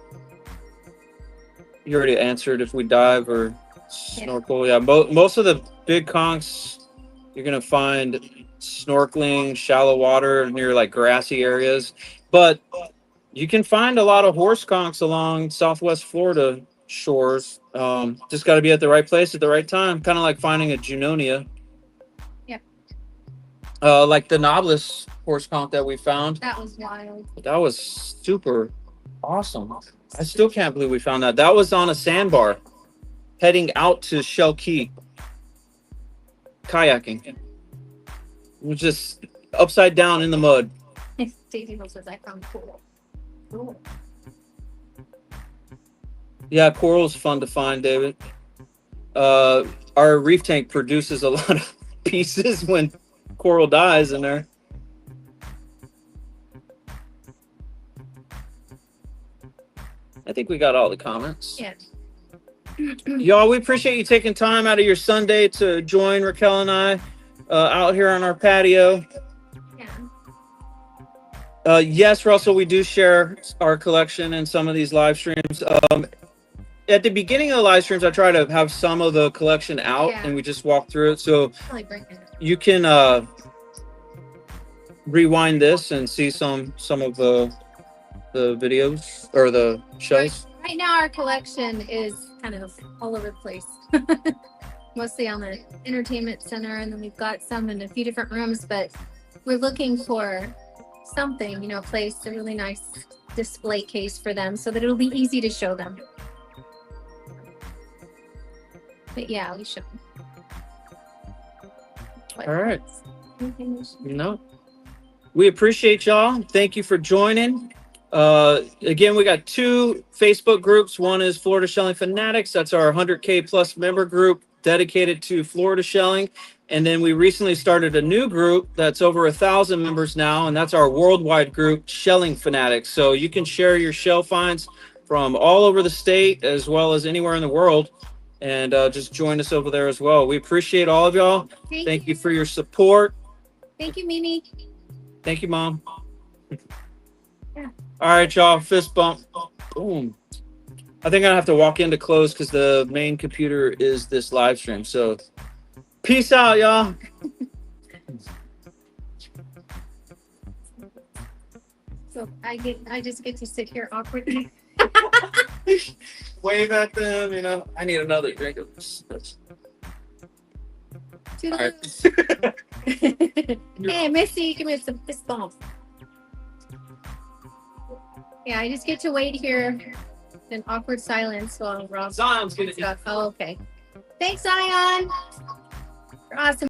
You already answered if we dive or snorkel. Yeah, most of the big conchs you're going to find snorkeling, shallow water near like grassy areas. But you can find a lot of horse conchs along Southwest Florida shores. Just got to be at the right place at the right time. Kind of like finding a Junonia. Like the knobless horse conch that we found. That was wild. That was super awesome. I still can't believe we found that. That was on a sandbar heading out to Shell Key. Kayaking. It was just upside down in the mud. Daisy says I found coral. Cool. Yeah, coral's fun to find, David. Our reef tank produces a lot of pieces when coral dyes in there. I think we got all the comments. Yeah. Y'all, we appreciate you taking time out of your Sunday to join Raquel and I out here on our patio. Yeah. Yes, Russell, we do share our collection in some of these live streams. At the beginning of the live streams, I try to have some of the collection out, Yeah. and we just walk through it. So Probably bring it. you can rewind this and see some of the videos or the shows. Right now, our collection is kind of all over the place. Mostly on the entertainment center, and then we've got some in a few different rooms, but we're looking for something, you know, place, a really nice display case for them so that it'll be easy to show them. But yeah, we should. All right. No. We appreciate y'all. Thank you for joining. Again, we got 2 Facebook groups. One is Florida Shelling Fanatics. That's our 100K plus member group dedicated to Florida Shelling. And then we recently started a new group that's over 1,000 members now, and that's our worldwide group, Shelling Fanatics. So you can share your shell finds from all over the state as well as anywhere in the world, and just join us over there as well. We appreciate all of y'all. Thank you for your support. Thank you, Mimi. Thank you, Mom. Yeah. All right, y'all. Fist bump. Boom. I think I have to walk in to close because the main computer is this live stream. So peace out, y'all. So I just get to sit here awkwardly. Wave at them, you know. I need another drink of this. All right. Hey, Missy, give me some fist bumps. Yeah, I just get to wait here in awkward silence while Rob. Zion's gonna Oh, okay. Thanks, Zion. You're awesome.